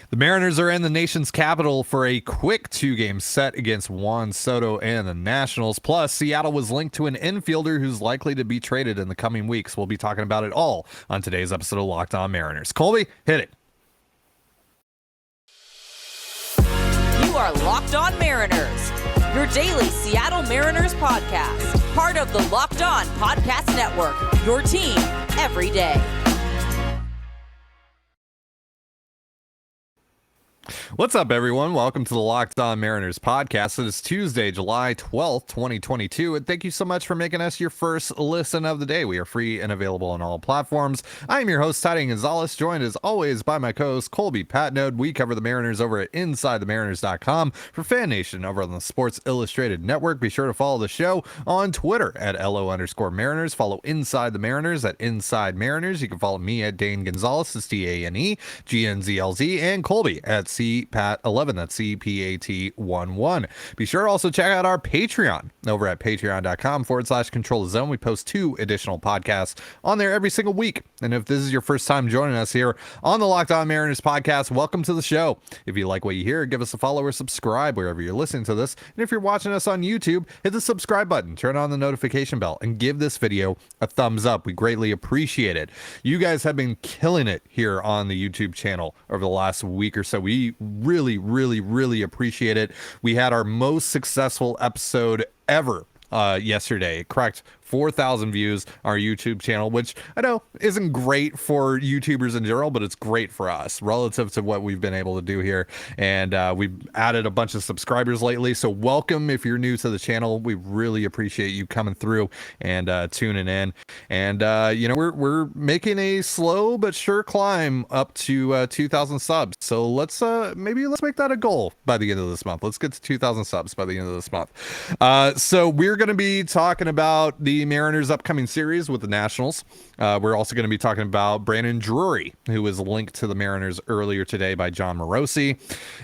The Mariners are in the nation's capital for a quick two-game set against Juan Soto and the Nationals. Plus, Seattle was linked to an infielder who's likely to be traded in the coming weeks. We'll be talking about it all on today's episode of Locked On Mariners. Colby, hit it. You are Locked On Mariners, your daily Seattle Mariners podcast. Part of the Locked On Podcast Network, your team every day. What's up, everyone? Welcome to the Locked On Mariners podcast. It is Tuesday, July 12th, 2022, and thank you so much for making us your first listen of the day. We are free and available on all platforms. I am your host, Ty and Gonzalez, joined as always by my co-host, Colby Patnode. We cover the Mariners over at InsideTheMariners.com. For Fan Nation over on the Sports Illustrated Network, be sure to follow the show on Twitter at LO_Mariners. Follow Inside the Mariners at Inside Mariners. You can follow me at Dane Gonzalez, that's DANEGNZLZ, and Colby at CPAT11, that's CPAT11. Be sure to also check out our Patreon over at patreon.com/Control the Zone. We post 2 additional podcasts on there every single week. And if this is your first time joining us here on the Locked On Mariners podcast, welcome to the show. If you like what you hear, give us a follow or subscribe wherever you're listening to this. And if you're watching us on YouTube, hit the subscribe button, turn on the notification bell, and give this video a thumbs up. We greatly appreciate it. You guys have been killing it here on the YouTube channel over the last week or so. We really appreciate it. We had our most successful episode ever yesterday. It cracked 4,000 views on our YouTube channel, which I know isn't great for YouTubers in general, but it's great for us relative to what we've been able to do here. And we've added a bunch of subscribers lately. So welcome if you're new to the channel. We really appreciate you coming through and tuning in. And we're making a slow but sure climb up to 2,000 subs. So let's make that a goal by the end of this month. Let's get to 2,000 subs by the end of this month. So we're going to be talking about the Mariners' upcoming series with the Nationals. We're also going to be talking about Brandon Drury, who was linked to the Mariners earlier today by John Morosi.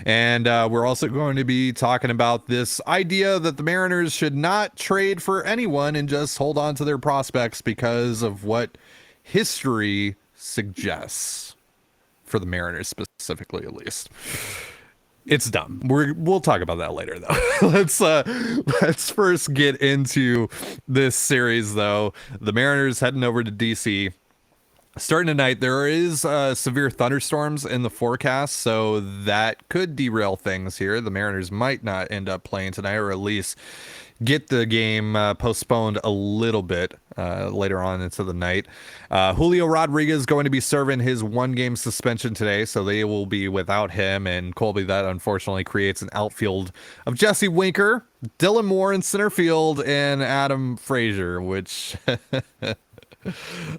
And we're also going to be talking about this idea that the Mariners should not trade for anyone and just hold on to their prospects because of what history suggests for the Mariners specifically, at least. It's dumb. We'll talk about that later, though. Let's first get into this series, though. The Mariners heading over to DC. Starting tonight, there is severe thunderstorms in the forecast, so that could derail things here. The Mariners might not end up playing tonight, or at least get the game postponed a little bit later on into the night. Julio Rodriguez going to be serving his 1-game suspension today, so they will be without him. And Colby, that unfortunately creates an outfield of Jesse Winker, Dylan Moore in center field, and Adam Frazier, which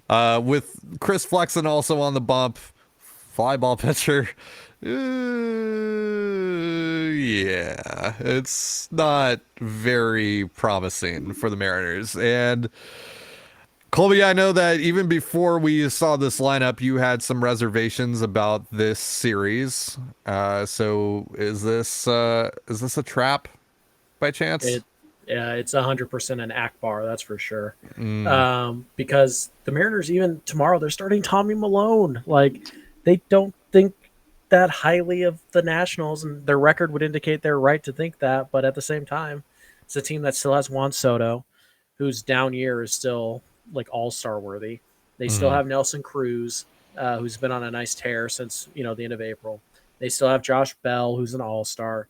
with Chris Flexen also on the bump, fly ball pitcher. Yeah, it's not very promising for the Mariners. And Colby, I know that even before we saw this lineup, you had some reservations about this series. So is this a trap by chance? It's 100% an Akbar, that's for sure. Because the Mariners, even tomorrow, they're starting Tommy Malone. Like, they don't think that highly of the Nationals, and their record would indicate they're right to think that. But at the same time, it's a team that still has Juan Soto, whose down year is still like all-star worthy. They still have Nelson Cruz, who's been on a nice tear since the end of April. They still have Josh Bell, who's an all-star.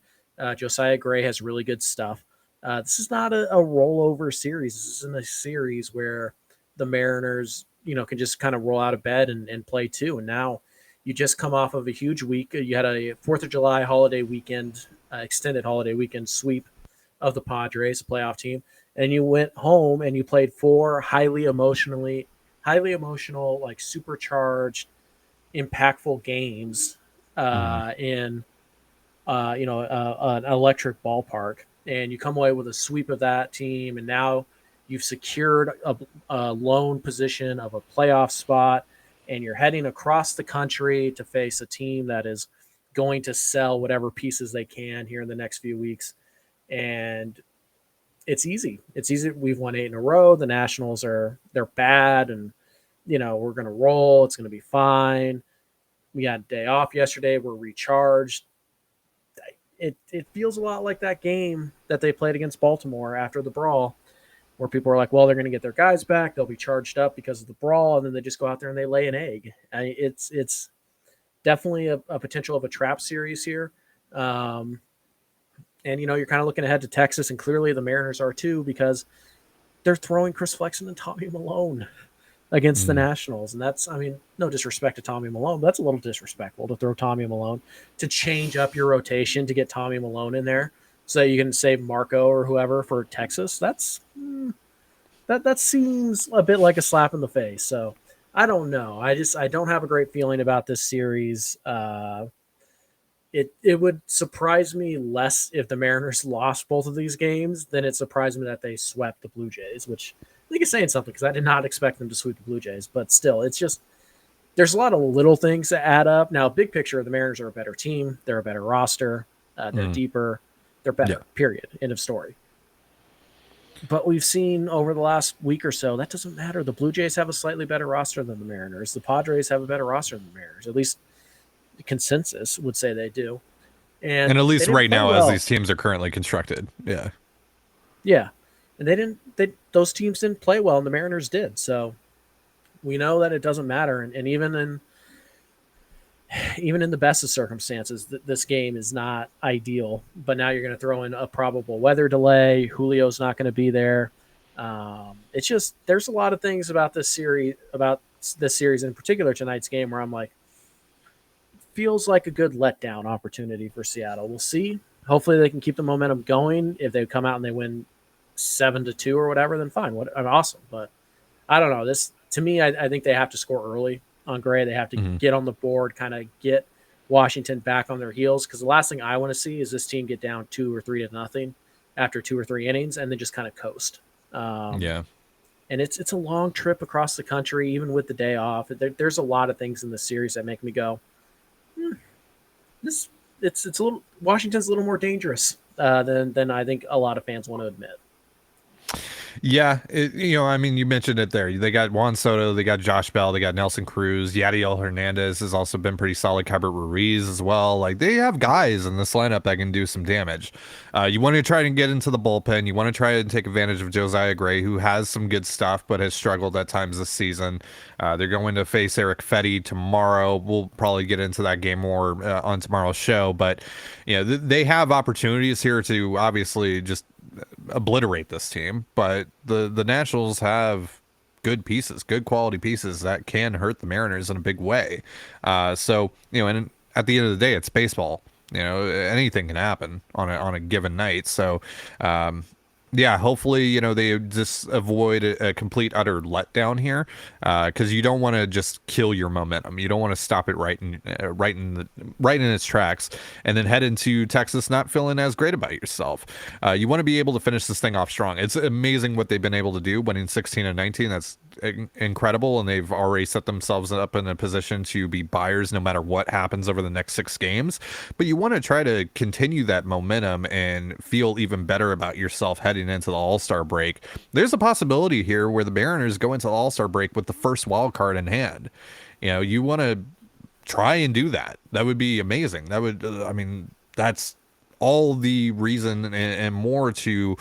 Josiah Gray has really good stuff. This is not a rollover series. This isn't a series where the Mariners, can just kind of roll out of bed and play too. And now you just come off of a huge week. You had a 4th of July holiday weekend, extended holiday weekend sweep of the Padres, a playoff team. And you went home and you played 4 highly emotional, like supercharged, impactful games in an electric ballpark. And you come away with a sweep of that team, and now you've secured a lone position of a playoff spot, and you're heading across the country to face a team that is going to sell whatever pieces they can here in the next few weeks. And it's easy. It's easy. We've won 8 in a row. The Nationals they're bad, and we're going to roll. It's going to be fine. We got a day off yesterday. We're recharged. It feels a lot like that game that they played against Baltimore after the brawl, where people are like, well, they're going to get their guys back. They'll be charged up because of the brawl. And then they just go out there and they lay an egg. It's definitely a potential of a trap series here. And, you're kind of looking ahead to Texas, and clearly the Mariners are too, because they're throwing Chris Flexen and Tommy Malone against the Nationals. And that's, no disrespect to Tommy Malone, but that's a little disrespectful to throw Tommy Malone, to change up your rotation to get Tommy Malone in there so you can save Marco or whoever for Texas. That seems a bit like a slap in the face. So I don't know. I don't have a great feeling about this series. It would surprise me less if the Mariners lost both of these games than it surprised me that they swept the Blue Jays, which I think is saying something, because I did not expect them to sweep the Blue Jays. But still, it's just, there's a lot of little things that add up. Now, big picture, the Mariners are a better team. They're a better roster. They're deeper. They're better, period. End of story. But we've seen over the last week or so, that doesn't matter. The Blue Jays have a slightly better roster than the Mariners. The Padres have a better roster than the Mariners. At least consensus would say they do. And at least right now, well, as these teams are currently constructed. Yeah. And those teams didn't play well, and the Mariners did. So we know that it doesn't matter. And even in the best of circumstances, this game is not ideal. But now you're going to throw in a probable weather delay. Julio's not going to be there. It's just, there's a lot of things about this series, in particular tonight's game, where I'm like, feels like a good letdown opportunity for Seattle. We'll see. Hopefully they can keep the momentum going. If they come out and they win 7-2 or whatever, then fine. Awesome. But I don't know. This, to me, I think they have to score early on Gray. They have to get on the board, kind of get Washington back on their heels, because the last thing I want to see is this team get down 2 or 3-0 after 2 or 3 innings and then just kind of coast. And it's a long trip across the country, even with the day off. There's a lot of things in the series that make me go, it's a little, Washington's a little more dangerous than I think a lot of fans want to admit. Yeah, you mentioned it there. They got Juan Soto, they got Josh Bell, they got Nelson Cruz, Yadiel Hernandez has also been pretty solid. Cabot Ruiz as well. Like, they have guys in this lineup that can do some damage. You want to try and get into the bullpen. You want to try and take advantage of Josiah Gray, who has some good stuff but has struggled at times this season. They're going to face Eric Fetty tomorrow. We'll probably get into that game more on tomorrow's show, but they have opportunities here to obviously just obliterate this team, but the Nationals have good pieces, good quality pieces that can hurt the Mariners in a big way. So and at the end of the day, it's baseball. Anything can happen on a given night. So hopefully, they just avoid a complete utter letdown here, because you don't want to just kill your momentum. You don't want to stop it right in its tracks, and then head into Texas not feeling as great about yourself. You want to be able to finish this thing off strong. It's amazing what they've been able to do, winning 16-19. That's incredible, and they've already set themselves up in a position to be buyers no matter what happens over the next 6 games. But you want to try to continue that momentum and feel even better about yourself heading into the All-Star break. There's a possibility here where the Mariners go into the All-Star break with the first wild card in hand. You want to try and do that. That would be amazing. That would, that's all the reason and more to,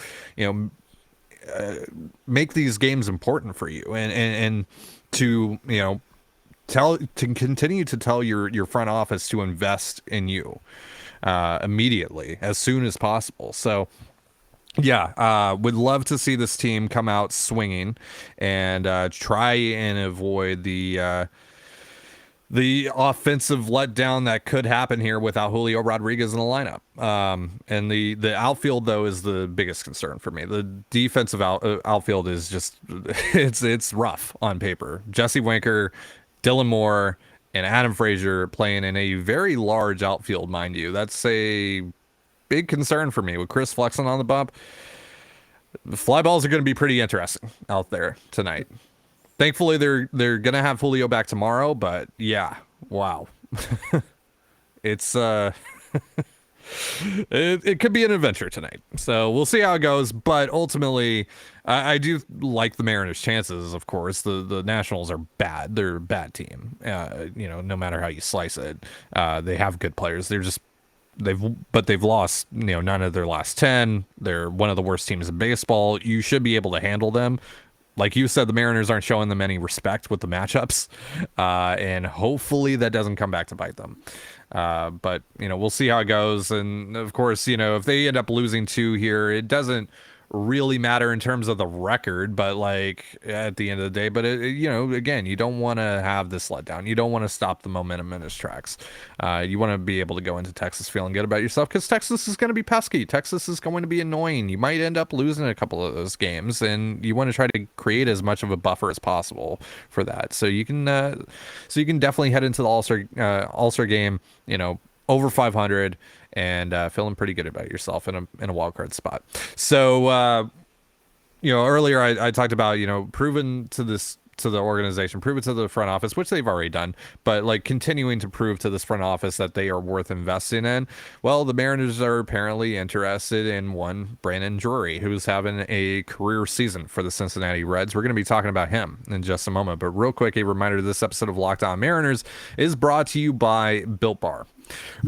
make these games important for you and to, continue to tell your front office to invest in you immediately, as soon as possible. So would love to see this team come out swinging and try and avoid the offensive letdown that could happen here without Julio Rodriguez in the lineup. And the outfield, though, is the biggest concern for me. The defensive outfield is just it's rough on paper. Jesse Winker, Dylan Moore, and Adam Frazier playing in a very large outfield, mind you. That's a big concern for me with Chris Flexen on the bump. The fly balls are going to be pretty interesting out there tonight. Thankfully, they're going to have Julio back tomorrow, but wow. It's it could be an adventure tonight. So we'll see how it goes. But ultimately, I do like the Mariners' chances. Of course, the Nationals are bad. They're a bad team. No matter how you slice it, they have good players. They've lost, none of their last 10. They're one of the worst teams in baseball. You should be able to handle them. Like you said, the Mariners aren't showing them any respect with the matchups, and hopefully that doesn't come back to bite them. But we'll see how it goes. And of course, if they end up losing 2 here, it doesn't really matter in terms of the record, but like at the end of the day, but again, you don't want to have this letdown. You don't want to stop the momentum in its tracks. You want to be able to go into Texas feeling good about yourself, because Texas is going to be pesky. Texas is going to be annoying. You might end up losing a couple of those games, and you want to try to create as much of a buffer as possible for that. So you can definitely head into the All-Star game, over 500 and feeling pretty good about yourself in a wild card spot. So earlier I talked about proven to the organization, prove it to the front office, which they've already done, but like continuing to prove to this front office that they are worth investing in. Well, the Mariners are apparently interested in one Brandon Drury, who's having a career season for the Cincinnati Reds. We're going to be talking about him in just a moment, but real quick, a reminder: this episode of Locked On Mariners is brought to you by Built Bar.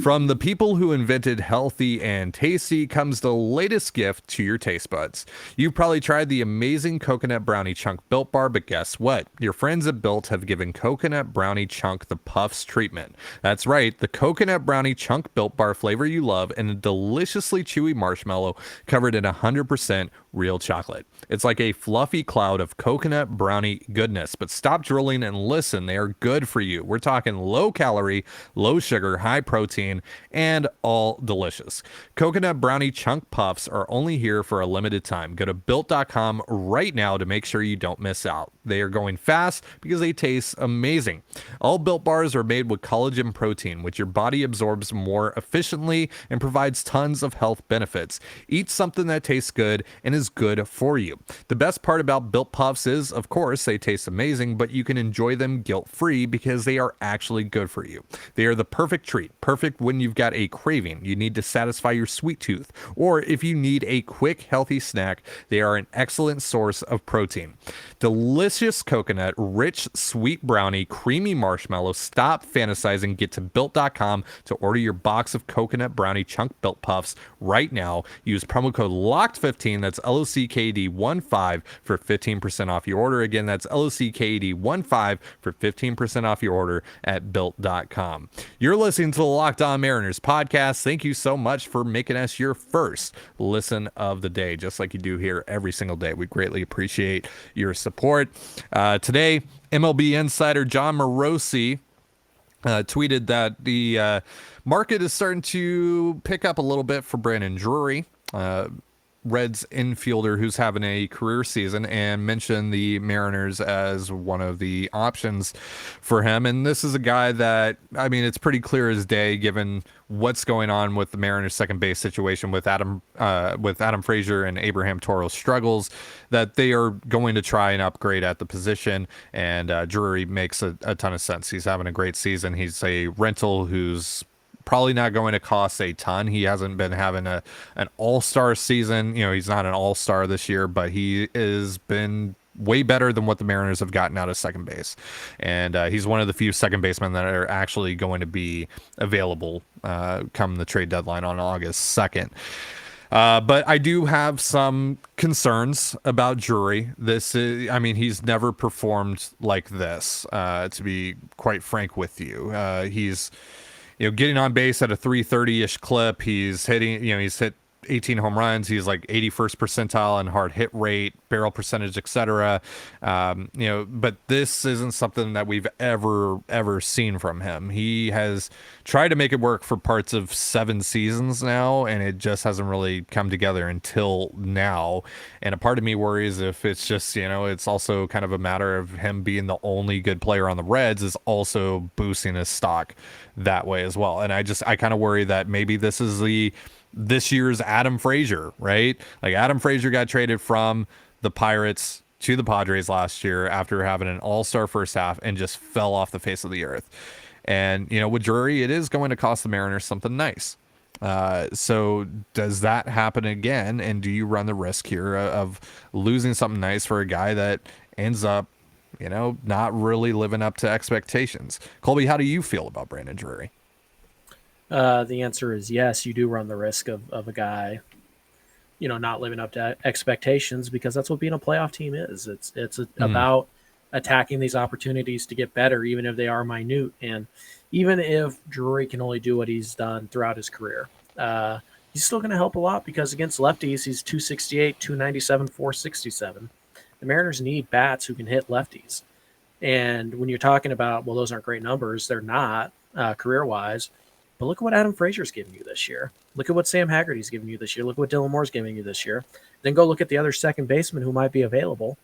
From the people who invented healthy and tasty comes the latest gift to your taste buds. You've probably tried the amazing coconut brownie chunk Built Bar, but guess what? Your friends at Built have given coconut brownie chunk the Puffs treatment. That's right, the coconut brownie chunk Built Bar flavor you love, and a deliciously chewy marshmallow covered in 100% real chocolate. It's like a fluffy cloud of coconut brownie goodness, but stop drooling and listen, they are good for you. We're talking low calorie, low sugar, high protein, and all delicious. Coconut brownie chunk puffs are only here for a limited time. Go to built.com right now to make sure you don't miss out. They are going fast because they taste amazing. All Built Bars are made with collagen protein, which your body absorbs more efficiently and provides tons of health benefits. Eat something that tastes good and is good for you. The best part about Built Puffs is, of course, they taste amazing, but you can enjoy them guilt-free because they are actually good for you. They are the perfect treat. Perfect when you've got a craving, you need to satisfy your sweet tooth, or if you need a quick, healthy snack, they are an excellent source of protein. Delicious coconut, rich, sweet brownie, creamy marshmallow. Stop fantasizing. Get to built.com to order your box of coconut brownie chunk Built Puffs right now. Use promo code LOCKED15, that's LOCKED15 for 15% off your order. Again, that's LOCKED15 for 15% off your order at built.com. You're listening to the Locked On Mariners podcast. Thank you so much for making us your first listen of the day, just like you do here every single day. We greatly appreciate your support. Today, MLB insider John Morosi tweeted that the market is starting to pick up a little bit for Brandon Drury, Reds infielder who's having a career season, and mentioned the Mariners as one of the options for him. And this is a guy that, I mean, it's pretty clear as day given what's going on with the Mariners second base situation with Adam Frazier and Abraham Toro's struggles, that they are going to try and upgrade at the position. And Drury makes a ton of sense. He's having a great season. He's a rental who's probably not going to cost a ton. He hasn't been having an all-star season. He's not an all-star this year, but he has been way better than what the Mariners have gotten out of second base. And he's one of the few second basemen that are actually going to be available come the trade deadline on August 2nd. But I do have some concerns about Drury. He's never performed like this, to be quite frank with you. He's getting on base at a 330-ish clip. He's hitting, he's hit 18 home runs. He's like 81st percentile in hard hit rate, barrel percentage, etc. But this isn't something that we've ever seen from him. He has tried to make it work for parts of 7 seasons now, and it just hasn't really come together until now. And a part of me worries if it's just, it's also kind of a matter of him being the only good player on the Reds is also boosting his stock that way as well. And I kind of worry that maybe this is this year's Adam Frazier, right? Like Adam Frazier got traded from the Pirates to the Padres last year after having an all-star first half and just fell off the face of the earth. And, with Drury, it is going to cost the Mariners something nice. So does that happen again? And do you run the risk here of losing something nice for a guy that ends up, not really living up to expectations? Colby, how do you feel about Brandon Drury? The answer is yes. You do run the risk of a guy, not living up to expectations, because that's what being a playoff team is. It's about attacking these opportunities to get better, even if they are minute. And even if Drury can only do what he's done throughout his career, he's still going to help a lot, because against lefties, he's 268, 297, 467. The Mariners need bats who can hit lefties. And when you're talking about, well, those aren't great numbers, they're not career wise. But look at what Adam Frazier's giving you this year. Look at what Sam Haggerty's giving you this year. Look at what Dylan Moore's giving you this year. Then go look at the other second baseman who might be available.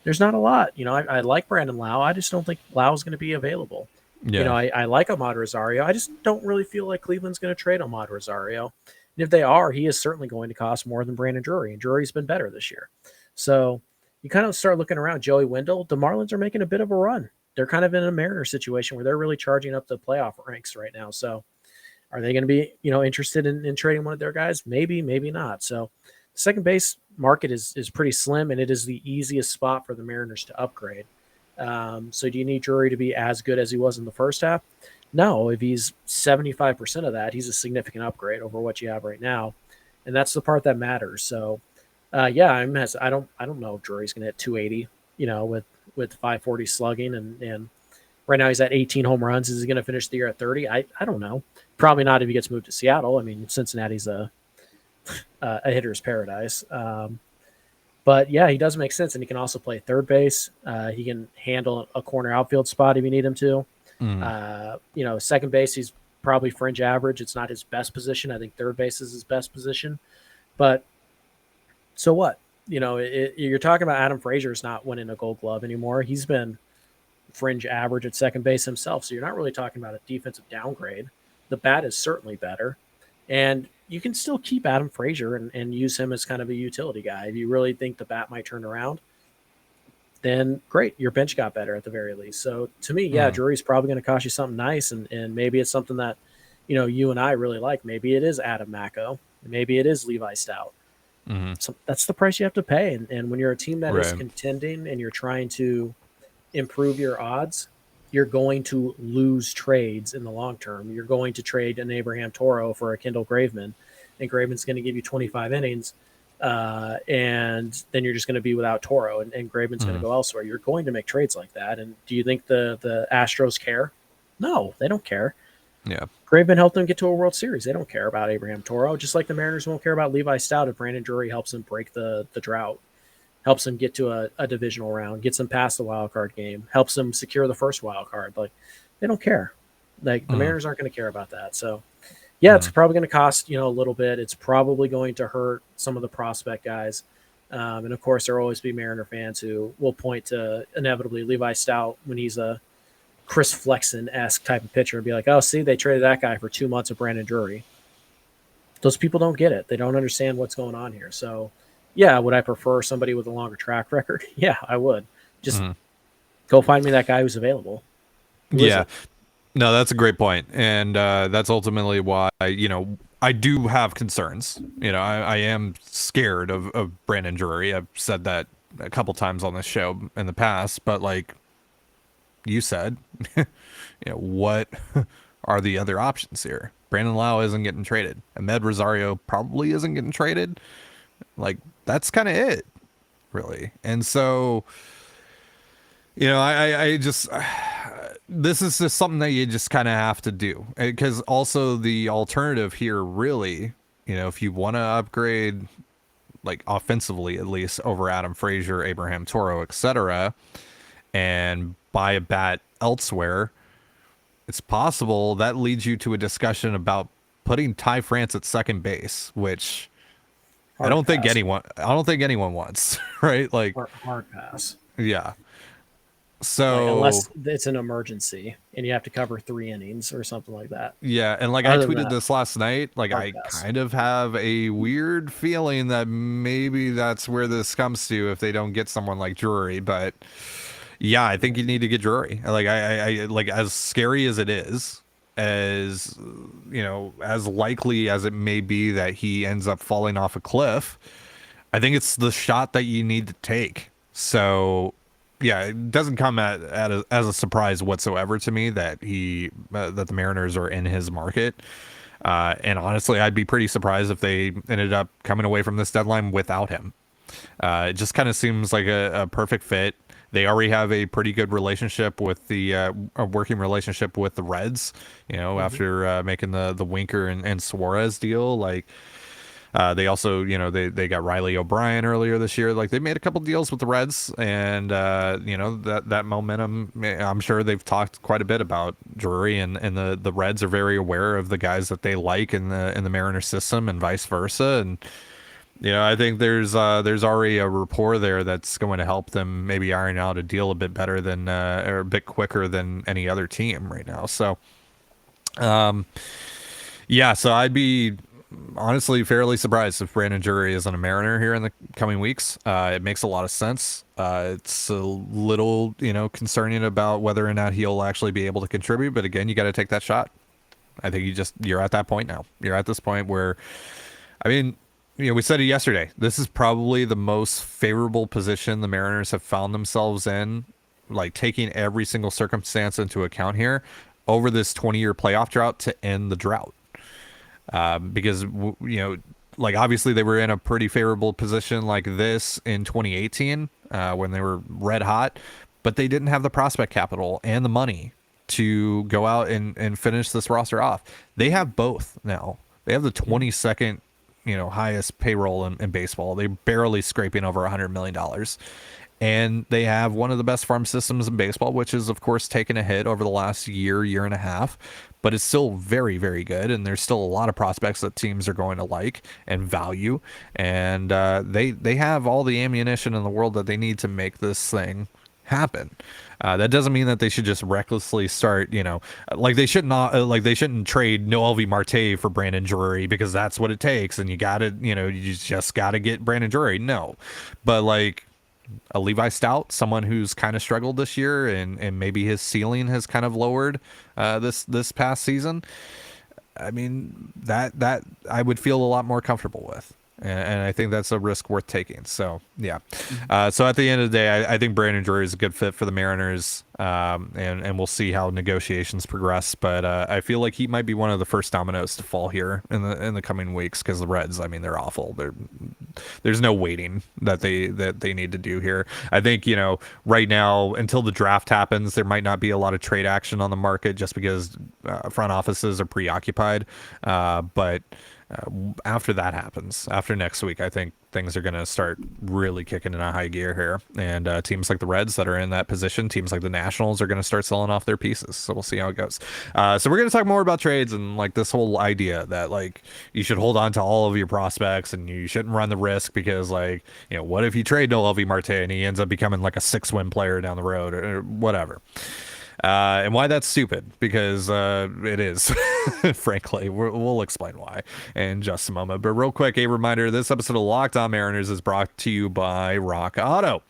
There's not a lot. I like Brandon Lau. I just don't think Lau is going to be available. Yeah. I like Ahmad Rosario. I just don't really feel like Cleveland's going to trade Ahmad Rosario. And if they are, he is certainly going to cost more than Brandon Drury. And Drury's been better this year. So you kind of start looking around. Joey Wendell, the Marlins are making a bit of a run. They're kind of in a Mariner situation where they're really charging up the playoff ranks right now. So are they going to be, interested in trading one of their guys? Maybe, maybe not. So the second base market is pretty slim, and it is the easiest spot for the Mariners to upgrade. So do you need Drury to be as good as he was in the first half? No. If he's 75% of that, he's a significant upgrade over what you have right now. And that's the part that matters. So I don't know if Drury's going to hit 280, with 540 slugging, and right now he's at 18 home runs. Is he going to finish the year at 30? I don't know. Probably not if he gets moved to Seattle. I mean, Cincinnati's a hitter's paradise. But yeah, he does make sense, and he can also play third base. He can handle a corner outfield spot if you need him to. Second base, he's probably fringe average. It's not his best position. I think third base is his best position. But so what? You're talking about Adam Frazier's not winning a Gold Glove anymore. He's been fringe average at second base himself. So you're not really talking about a defensive downgrade. The bat is certainly better. And you can still keep Adam Frazier and use him as kind of a utility guy. If you really think the bat might turn around, then great. Your bench got better at the very least. So to me, Drury's probably going to cost you something nice. And maybe it's something that, you and I really like. Maybe it is Adam Macko. Maybe it is Levi Stout. So that's the price you have to pay. And when you're a team that is contending and you're trying to improve your odds, you're going to lose trades in the long term. You're going to trade an Abraham Toro for a Kendall Graveman, and Graveman's going to give you 25 innings, and then you're just going to be without Toro, and Graveman's going to go elsewhere. You're going to make trades like that. And do you think the Astros care? No, they don't care. Yeah. Graveman helped them get to a World Series. They don't care about Abraham Toro, just like the Mariners won't care about Levi Stout if Brandon Drury helps him break the drought, helps them get to a divisional round, gets them past the wild card game, helps them secure the first wild card. Like, they don't care. Like, the Mariners aren't going to care about that. So, it's probably going to cost, a little bit. It's probably going to hurt some of the prospect guys. And, of course, there will always be Mariner fans who will point to, inevitably, Levi Stout when he's a Chris Flexen-esque type of pitcher and be like, oh, see, they traded that guy for 2 months of Brandon Drury. Those people don't get it. They don't understand what's going on here. So, yeah, would I prefer somebody with a longer track record? Yeah, I would. Just go find me that guy who's available. No, that's a great point. And that's ultimately why, I do have concerns. I am scared of Brandon Drury. I've said that a couple times on this show in the past, but like you said, what are the other options here? Brandon Lau isn't getting traded. Ahmed Rosario probably isn't getting traded. Like, that's kind of it, really. And so, I just, this is just something that you just kind of have to do. Because also the alternative here, really, if you want to upgrade, like offensively at least, over Adam Frazier, Abraham Toro, etc., and buy a bat elsewhere, it's possible that leads you to a discussion about putting Ty France at second base, which I don't think anyone wants, right? Like, hard pass. Yeah. So unless it's an emergency and you have to cover 3 innings or something like that. Yeah, and like I tweeted this last night, like I kind of have a weird feeling that maybe that's where this comes to if they don't get someone like Drury. But yeah, I think you need to get Drury. Like I like, as scary as it is, as as likely as it may be that he ends up falling off a cliff, I think it's the shot that you need to take. So yeah, it doesn't come as a surprise whatsoever to me that that the Mariners are in his market. And honestly, I'd be pretty surprised if they ended up coming away from this deadline without him. It just kind of seems like a perfect fit. They already have a pretty good relationship with a working relationship with the Reds, after making the Winker and Suarez deal. Like, they also, they got Riley O'Brien earlier this year. Like, they made a couple deals with the Reds, and that momentum. I'm sure they've talked quite a bit about Drury, and the Reds are very aware of the guys that they like in the Mariner system, and vice versa. And I think there's already a rapport there that's going to help them maybe iron out a deal a bit better than or a bit quicker than any other team right now. So, so I'd be honestly fairly surprised if Brandon Drury isn't a Mariner here in the coming weeks. It makes a lot of sense. It's a little, concerning about whether or not he'll actually be able to contribute. But again, you got to take that shot. I think you're at that point now. You're at this point where, I mean, we said it yesterday. This is probably the most favorable position the Mariners have found themselves in, like taking every single circumstance into account here over this 20-year playoff drought to end the drought. Because, like obviously they were in a pretty favorable position like this in 2018 when they were red hot, but they didn't have the prospect capital and the money to go out and finish this roster off. They have both now. They have the 22nd highest payroll in baseball. They're barely scraping over $100 million. And they have one of the best farm systems in baseball, which is, of course, taken a hit over the last year and a half, but it's still very, very good. And there's still a lot of prospects that teams are going to like and value. And they have all the ammunition in the world that they need to make this thing happen. That doesn't mean that they should just recklessly start, like they shouldn't trade Noel V. Marte for Brandon Drury because that's what it takes. And you just got to get Brandon Drury. No, but like a Levi Stout, someone who's kind of struggled this year and maybe his ceiling has kind of lowered this past season. I mean, that I would feel a lot more comfortable with. And I think that's a risk worth taking. So, yeah. So at the end of the day, I think Brandon Drury is a good fit for the Mariners. And we'll see how negotiations progress. But I feel like he might be one of the first dominoes to fall here in the coming weeks because the Reds, I mean, they're awful. There's no waiting that they need to do here. I think, right now, until the draft happens, there might not be a lot of trade action on the market just because front offices are preoccupied. But after that happens, after next week, I think things are going to start really kicking in a high gear here. And teams like the Reds that are in that position, teams like the Nationals are going to start selling off their pieces. So we'll see how it goes. So we're going to talk more about trades and like this whole idea that like you should hold on to all of your prospects and you shouldn't run the risk because like, what if you trade Noel V. Marte and he ends up becoming like a 6-win player down the road or whatever. And why that's stupid, because it is, frankly. We'll explain why in just a moment. But real quick, a reminder, this episode of Locked On Mariners is brought to you by Rock Auto.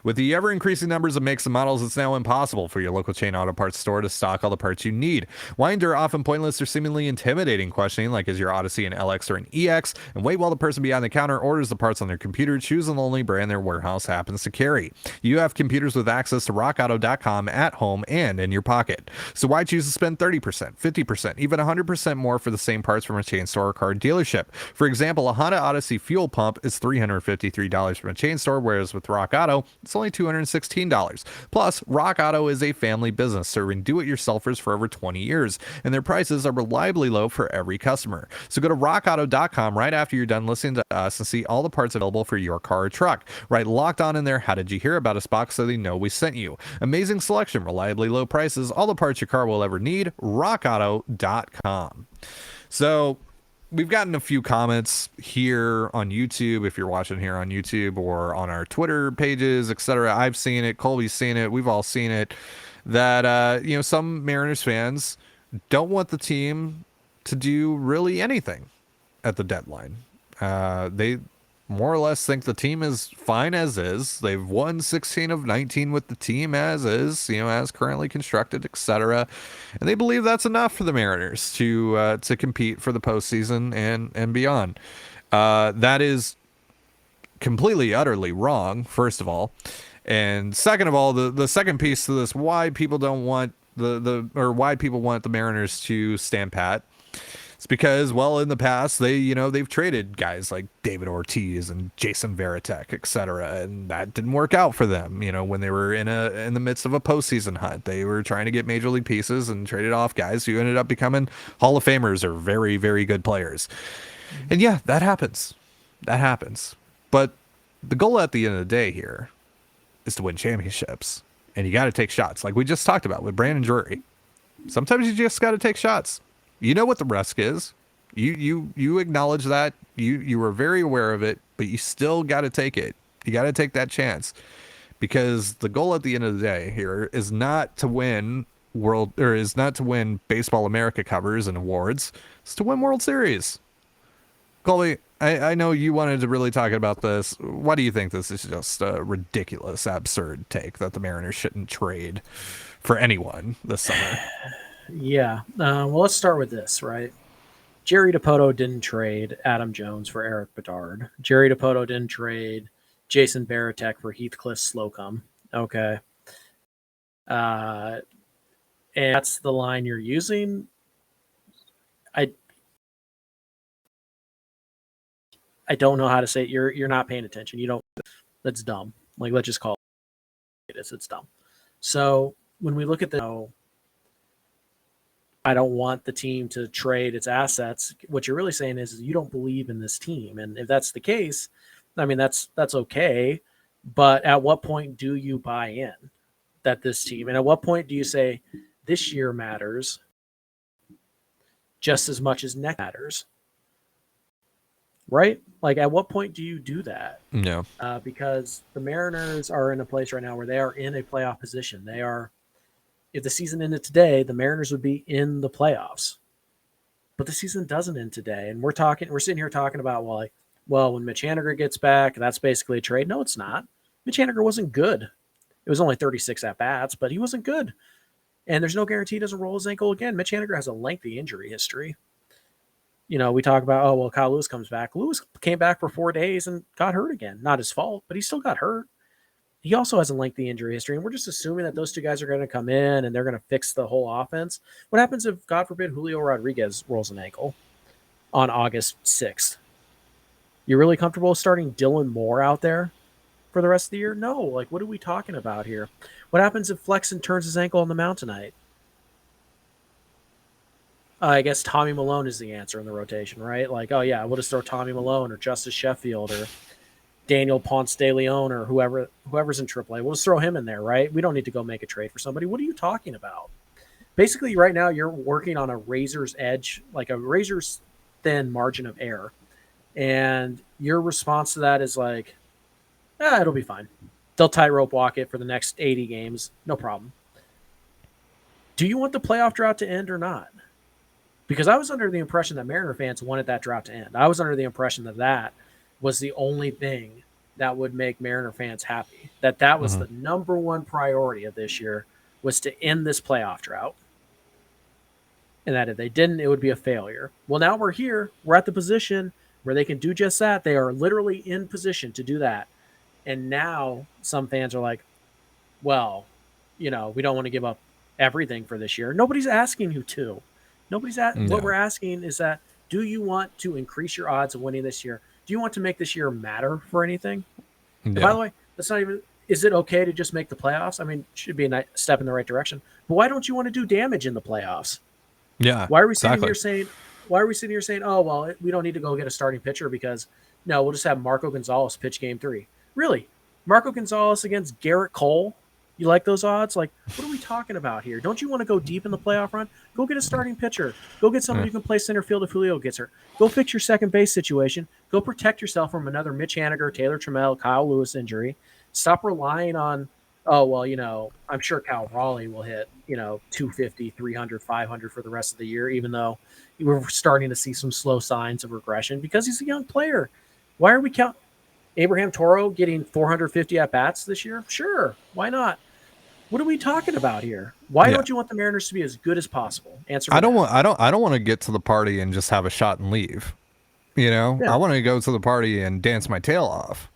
With the ever-increasing numbers of makes and models, it's now impossible for your local chain auto parts store to stock all the parts you need. Why endure often pointless or seemingly intimidating questioning, like is your Odyssey an LX or an EX? And wait while the person behind the counter orders the parts on their computer, choosing the only brand their warehouse happens to carry. You have computers with access to rockauto.com at home and in your pocket. So why choose to spend 30%, 50%, even 100% more for the same parts from a chain store or car dealership? For example, a Honda Odyssey fuel pump is $353 from a chain store, whereas with Rock Auto, it's only $216. Plus, Rock Auto is a family business serving do-it-yourselfers for over 20 years, and their prices are reliably low for every customer. So go to rockauto.com right after you're done listening to us and see all the parts available for your car or truck. Write Locked On in there, how did you hear about us box, so they know we sent you. Amazing selection, reliably low prices, all the parts your car will ever need. rockauto.com. So we've gotten a few comments here on YouTube, if you're watching here on YouTube, or on our Twitter pages, etc. I've seen it, Colby's seen it, we've all seen it, that some Mariners fans don't want the team to do really anything at the deadline. They more or less think the team is fine as is. They've won 16 of 19 with the team as is, as currently constructed, etc. And they believe that's enough for the Mariners to compete for the postseason and beyond. That is completely, utterly wrong, first of all. And second of all, the second piece to this, why people don't want why people want the Mariners to stand pat. It's because, well, in the past, they've traded guys like David Ortiz and Jason Varitek, etc., and that didn't work out for them. When they were in the midst of a postseason hunt, they were trying to get major league pieces and traded off guys who ended up becoming Hall of Famers or very, very good players. And yeah, that happens. That happens. But the goal at the end of the day here is to win championships, and you got to take shots, like we just talked about with Brandon Drury. Sometimes you just got to take shots. You know what the risk is. You acknowledge that. You were very aware of it, but you still got to take it. You got to take that chance, because the goal at the end of the day here is not to win Baseball America covers and awards. It's to win World Series. Colby, I know you wanted to really talk about this. Why do you think this is just a ridiculous, absurd take that the Mariners shouldn't trade for anyone this summer? Yeah. Well, let's start with this, right? Jerry Dipoto didn't trade Adam Jones for Eric Bedard. Jerry Dipoto didn't trade Jason Varitek for Heathcliff Slocum. Okay. And that's the line you're using. I don't know how to say it. You're not paying attention. You don't. That's dumb. Like, let's just call it. It's dumb. So when we look at I don't want the team to trade its assets. What you're really saying is you don't believe in this team. And if that's the case, I mean, that's okay. But at what point do you buy in that this team, and at what point do you say this year matters just as much as next matters? Right? Like, at what point do you do that? No. Because the Mariners are in a place right now where they are in a playoff position. They are, if the season ended today, the Mariners would be in the playoffs. But the season doesn't end today. And we're sitting here talking about, when Mitch Haniger gets back, that's basically a trade. No, it's not. Mitch Haniger wasn't good. It was only 36 at-bats, but he wasn't good. And there's no guarantee he doesn't roll his ankle again. Mitch Haniger has a lengthy injury history. We talk about, Kyle Lewis comes back. Lewis came back for 4 days and got hurt again. Not his fault, but he still got hurt. He also has a lengthy injury history, and we're just assuming that those two guys are going to come in and they're going to fix the whole offense. What happens if, God forbid, Julio Rodriguez rolls an ankle on August 6th? You really comfortable starting Dylan Moore out there for the rest of the year? No. Like, what are we talking about here? What happens if Flexen turns his ankle on the mound tonight? I guess Tommy Malone is the answer in the rotation, right? Like, oh yeah, we'll just throw Tommy Malone or Justice Sheffield or Daniel Ponce de Leon or whoever's in AAA. We'll just throw him in there, right? We don't need to go make a trade for somebody. What are you talking about? Basically, right now you're working on a razor's edge, like a razor's thin margin of error, and your response to that is like, it'll be fine. They'll tightrope walk it for the next 80 games, no problem. Do you want the playoff drought to end or not? Because I was under the impression that Mariner fans wanted that drought to end. I was under the impression that was the only thing that would make Mariner fans happy. That was the number one priority of this year, was to end this playoff drought. And that if they didn't, it would be a failure. Well, now we're here. We're at the position where they can do just that. They are literally in position to do that. And now some fans are like, well, we don't want to give up everything for this year. Nobody's asking you to. What we're asking is that, do you want to increase your odds of winning this year? Do you want to make this year matter for anything? Yeah. By the way, that's not even, is it okay to just make the playoffs? I mean, it should be a nice step in the right direction. But why don't you want to do damage in the playoffs? Yeah. Why are we sitting here saying, oh, well, we don't need to go get a starting pitcher because, no, we'll just have Marco Gonzalez pitch game 3. Really? Marco Gonzalez against Garrett Cole? You like those odds? Like, what are we talking about here? Don't you want to go deep in the playoff run? Go get a starting pitcher. Go get somebody who can play center field if Julio gets hurt. Go fix your second base situation. Go protect yourself from another Mitch Haniger, Taylor Trammell, Kyle Lewis injury. Stop relying on, I'm sure Cal Raleigh will hit, 250, 300, 500 for the rest of the year, even though we're starting to see some slow signs of regression because he's a young player. Why are we Abraham Toro getting 450 at bats this year? Sure, why not? What are we talking about here? Why don't you want the Mariners to be as good as possible? Answer me. I don't want to get to the party and just have a shot and leave. You know, I want to go to the party and dance my tail off.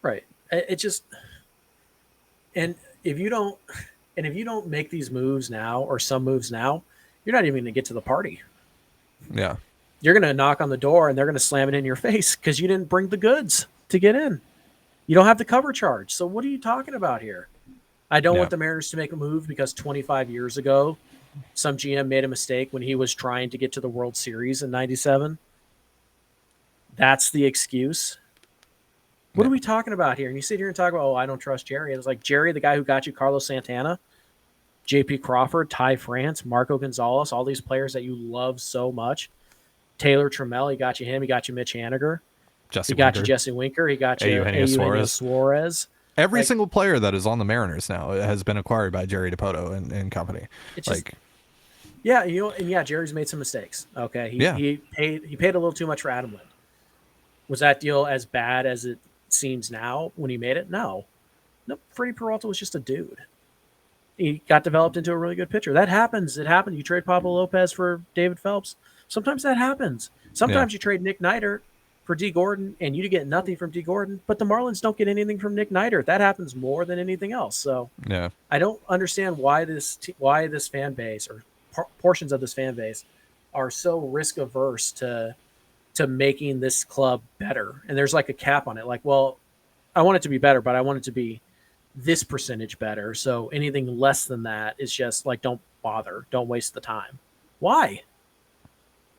Right. It just, and if you don't make these moves now or some moves now, you're not even going to get to the party. Yeah. You're going to knock on the door and they're going to slam it in your face because you didn't bring the goods to get in. You don't have the cover charge. So what are you talking about here? I don't want the Mariners to make a move because 25 years ago, some GM made a mistake when he was trying to get to the World Series in 97. That's the excuse. What are we talking about here? And you sit here and talk about, oh, I don't trust Jerry. It was like Jerry, the guy who got you Carlos Santana, J.P. Crawford, Ty France, Marco Gonzalez, all these players that you love so much. Taylor Trammell, he got you him. He got you Mitch Haniger. He got you Jesse Winker. He got you Eugenio Suarez. Every single player that is on the Mariners now has been acquired by Jerry DePoto and company. Jerry's made some mistakes. Okay, he paid a little too much for Adam Lind. Was that deal as bad as it seems now when he made it? No. Freddie Peralta was just a dude. He got developed into a really good pitcher. That happens. It happened. You trade Pablo Lopez for David Phelps. Sometimes that happens. Sometimes you trade Nick Neidert for D. Gordon, and you get nothing from D. Gordon, but the Marlins don't get anything from Nick Neidert. That happens more than anything else. So I don't understand why this fan base or portions of this fan base are so risk averse to making this club better. And there's like a cap on it. Like, well, I want it to be better, but I want it to be this percentage better. So anything less than that is just like, don't bother. Don't waste the time. Why?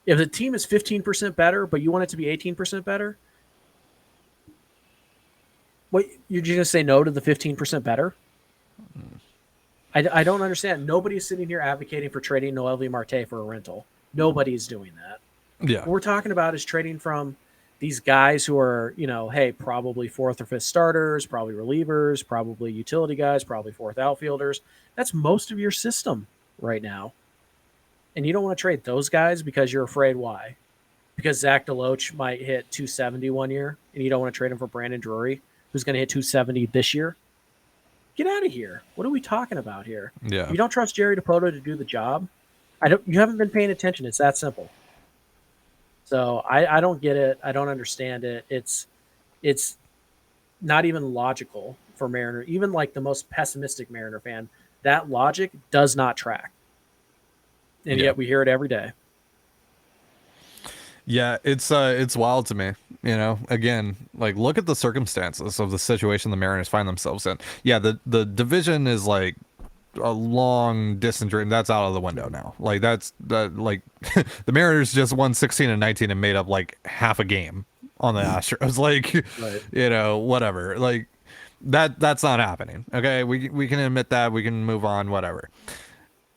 If the team is 15% better, but you want it to be 18% better, what, you're just going to say no to the 15% better? I don't understand. Nobody's sitting here advocating for trading Noelvi Marte for a rental. Nobody's doing that. Yeah. What we're talking about is trading from these guys who are, probably fourth or fifth starters, probably relievers, probably utility guys, probably fourth outfielders. That's most of your system right now. And you don't want to trade those guys because you're afraid. Why? Because Zach DeLoach might hit 270 one year, and you don't want to trade him for Brandon Drury, who's going to hit 270 this year. Get out of here. What are we talking about here? Yeah. You don't trust Jerry DePoto to do the job? You haven't been paying attention. It's that simple. So I don't get it. I don't understand it. It's not even logical for Mariner. Even like the most pessimistic Mariner fan, that logic does not track. And yet we hear it every day. Yeah, it's wild to me. Again, like, look at the circumstances of the situation the Mariners find themselves in. Yeah, the division is like a long distant dream. That's out of the window now. Like, the Mariners just won 16 and 19 and made up like half a game on the Astros. Like, whatever. Like, that's not happening. Okay, we can admit that. We can move on. Whatever.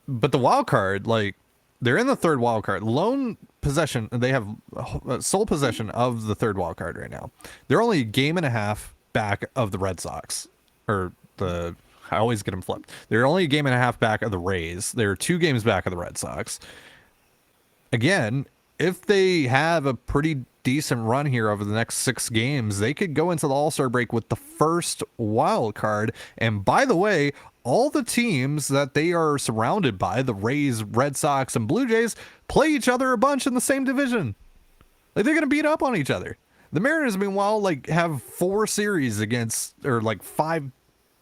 But the wild card, like, they're in the third wild card. Lone possession. They have sole possession of the third wild card right now. They're only a game and a half back of the Red Sox, I always get them flipped. They're only a game and a half back of the Rays. They're 2 games back of the Red Sox. Again, if they have a pretty decent run here over the next 6 games, they could go into the All-Star break with the first wild card. And by the way, all the teams that they are surrounded by, the Rays, Red Sox, and Blue Jays, play each other a bunch in the same division. Like, they're going to beat up on each other. The Mariners, meanwhile, like, have 4 series against, or like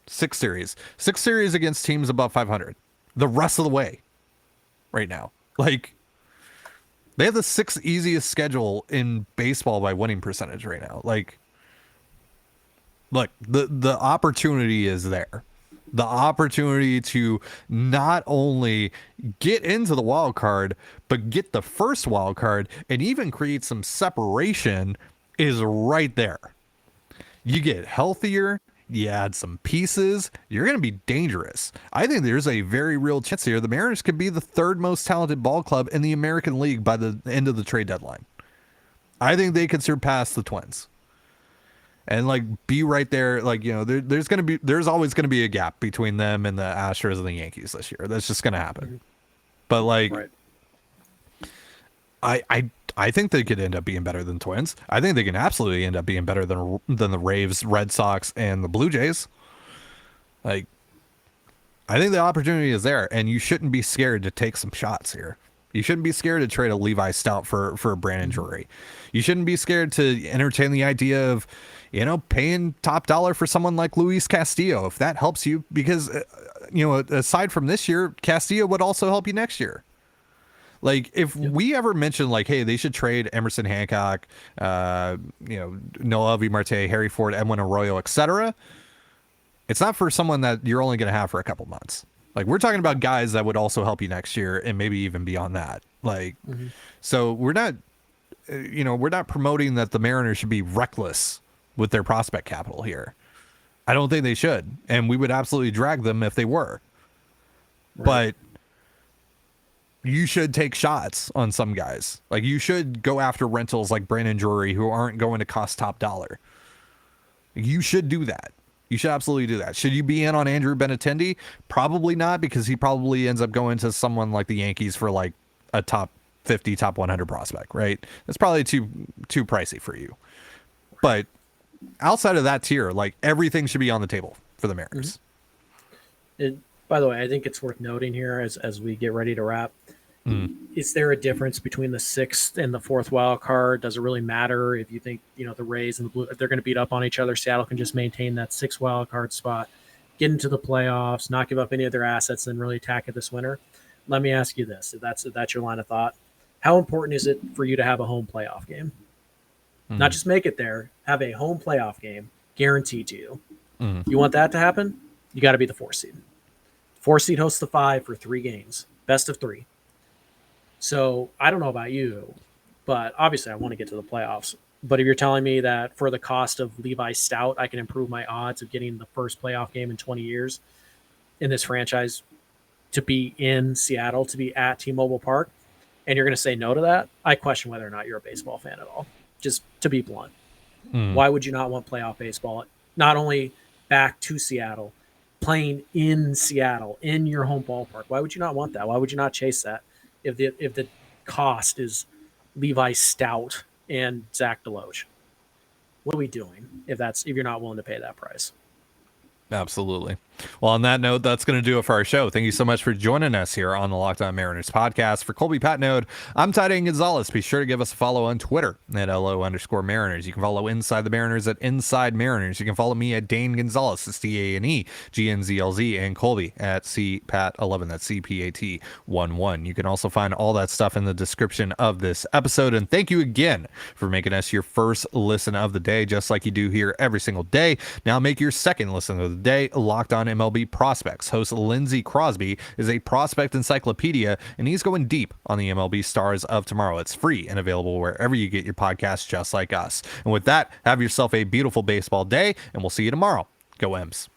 6 series against teams above 500 the rest of the way right now. Like, they have the 6th easiest schedule in baseball by winning percentage right now. Like, look, the opportunity is there. The opportunity to not only get into the wild card, but get the first wild card and even create some separation is right there. You get healthier, you add some pieces, you're going to be dangerous. I think there's a very real chance here the Mariners could be the 3rd most talented ball club in the American League by the end of the trade deadline. I think they could surpass the Twins. And like be right there, like, there's always going to be a gap between them and the Astros and the Yankees this year. That's just going to happen. But like, right. I I think they could end up being better than Twins. I think they can absolutely end up being better than the Raves, Red Sox, and the Blue Jays. Like, I think the opportunity is there, and you shouldn't be scared to take some shots here. You shouldn't be scared to trade a Levi Stout for Brandon Drury. You shouldn't be scared to entertain the idea of, paying top dollar for someone like Luis Castillo, if that helps you, because, aside from this year, Castillo would also help you next year. Like, if we ever mention, like, hey, they should trade Emerson Hancock, Noah V. Marte, Harry Ford, Edwin Arroyo, etc., it's not for someone that you're only going to have for a couple months. Like, we're talking about guys that would also help you next year and maybe even beyond that. Like, so we're not promoting that the Mariners should be reckless with their prospect capital here. I don't think they should. And we would absolutely drag them if they were. Right. But you should take shots on some guys. Like, you should go after rentals like Brandon Drury, who aren't going to cost top dollar. You should do that. You should absolutely do that. Should you be in on Andrew Benintendi? Probably not, because he probably ends up going to someone like the Yankees for like a top 50, top 100 prospect, right? That's probably too pricey for you. But outside of that tier, like, everything should be on the table for the Mariners. By the way, I think it's worth noting here as we get ready to wrap. Is there a difference between the 6th and the 4th wild card? Does it really matter if you think, the Rays and the Blue, if they're going to beat up on each other? Seattle can just maintain that 6th wild card spot, get into the playoffs, not give up any of their assets, and really attack it this winter. Let me ask you this, if that's your line of thought. How important is it for you to have a home playoff game? Not just make it there, have a home playoff game guaranteed to you. You want that to happen? You got to be the 4 seed. 4 seed hosts the 5 for 3 games, best of 3. So I don't know about you, but obviously I want to get to the playoffs. But if you're telling me that for the cost of Levi Stout, I can improve my odds of getting the first playoff game in 20 years in this franchise to be in Seattle, to be at T-Mobile Park, and you're going to say no to that, I question whether or not you're a baseball fan at all. Just to be blunt. Why would you not want playoff baseball? Not only back to Seattle, playing in Seattle, in your home ballpark. Why would you not want that? Why would you not chase that? If the cost is Levi Stout and Zach Deloach, what are we doing if you're not willing to pay that price? Absolutely. Well, on that note, that's going to do it for our show. Thank you so much for joining us here on the Locked On Mariners podcast. For Colby Patnode, I'm Ty and Gonzalez. Be sure to give us a follow on Twitter at @LO_Mariners. You can follow Inside the Mariners at Inside Mariners. You can follow me at Dane Gonzalez, it's DANEGNZLZ, and Colby at CPAT11, that's CPAT11. You can also find all that stuff in the description of this episode. And thank you again for making us your first listen of the day, just like you do here every single day. Now make your second listen of the day Locked On MLB Prospects. Host Lindsey Crosby is a prospect encyclopedia, and he's going deep on the MLB stars of tomorrow. It's free and available wherever you get your podcasts, just like us. And with that, have yourself a beautiful baseball day, and we'll see you tomorrow. Go M's.